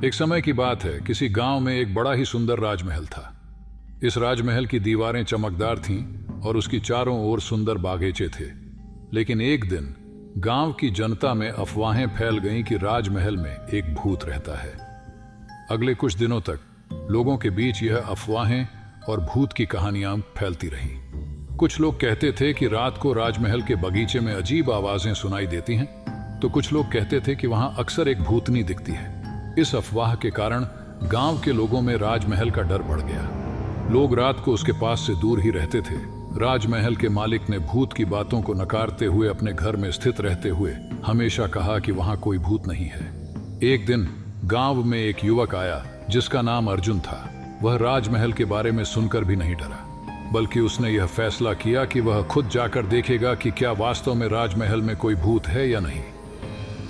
एक समय की बात है, किसी गांव में एक बड़ा ही सुंदर राजमहल था। इस राजमहल की दीवारें चमकदार थीं और उसकी चारों ओर सुंदर बागीचे थे। लेकिन एक दिन गांव की जनता में अफवाहें फैल गईं कि राजमहल में एक भूत रहता है। अगले कुछ दिनों तक लोगों के बीच यह अफवाहें और भूत की कहानियां फैलती रहीं। कुछ लोग कहते थे कि रात को राजमहल के बगीचे में अजीब आवाजें सुनाई देती हैं, तो कुछ लोग कहते थे कि वहां अक्सर एक भूतनी दिखती है। इस अफवाह के कारण गांव के लोगों में राजमहल का डर बढ़ गया। लोग रात को उसके पास से दूर ही रहते थे। राजमहल के मालिक ने भूत की बातों को नकारते हुए अपने घर में स्थित रहते हुए हमेशा कहा कि वहां कोई भूत नहीं है। एक दिन गांव में एक युवक आया जिसका नाम अर्जुन था। वह राजमहल के बारे में सुनकर भी नहीं डरा, बल्कि उसने यह फैसला किया कि वह खुद जाकर देखेगा कि क्या वास्तव में राजमहल में कोई भूत है या नहीं।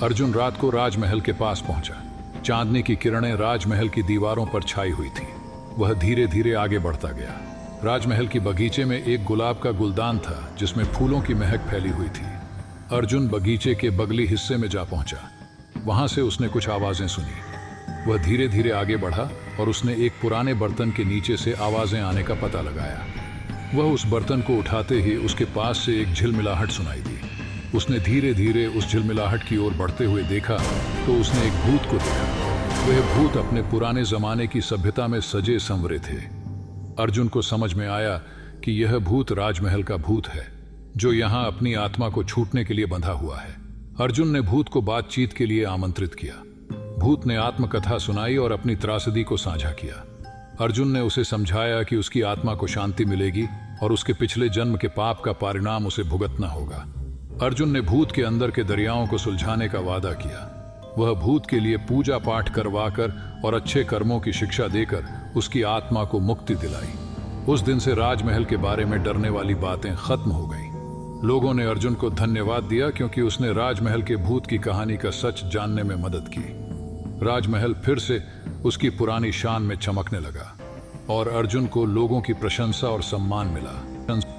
अर्जुन रात को राजमहल के पास पहुंचा। चांदनी की किरणें राजमहल की दीवारों पर छाई हुई थी। वह धीरे धीरे आगे बढ़ता गया। राजमहल की बगीचे में एक गुलाब का गुलदान था जिसमें फूलों की महक फैली हुई थी। अर्जुन बगीचे के बगली हिस्से में जा पहुंचा। वहां से उसने कुछ आवाजें सुनी। वह धीरे धीरे आगे बढ़ा और उसने एक पुराने बर्तन के नीचे से आवाजें आने का पता लगाया। वह उस बर्तन को उठाते ही उसके पास से एक झिलमिलाहट सुनाई दी। उसने धीरे धीरे उस झिलमिलाहट की ओर बढ़ते हुए देखा तो उसने एक भूत को देखा। वह भूत अपने पुराने जमाने की सभ्यता में सजे संवरे थे। अर्जुन को समझ में आया कि यह भूत राजमहल का भूत है, जो यहाँ अपनी आत्मा को छूटने के लिए बंधा हुआ है। अर्जुन ने भूत को बातचीत के लिए आमंत्रित किया। भूत ने आत्मकथा सुनाई और अपनी त्रासदी को साझा किया। अर्जुन ने उसे समझाया कि उसकी आत्मा को शांति मिलेगी और उसके पिछले जन्म के पाप का परिणाम उसे भुगतना होगा। अर्जुन ने भूत के अंदर के दरियाओं को सुलझाने का वादा किया। वह भूत के लिए पूजा पाठ करवाकर और अच्छे कर्मों की शिक्षा देकर उसकी आत्मा को मुक्ति दिलाई। उस दिन से राजमहल के बारे में डरने वाली बातें खत्म हो गईं। लोगों ने अर्जुन को धन्यवाद दिया क्योंकि उसने राजमहल के भूत की कहानी का सच जानने में मदद की। राजमहल फिर से उसकी पुरानी शान में चमकने लगा और अर्जुन को लोगों की प्रशंसा और सम्मान मिला।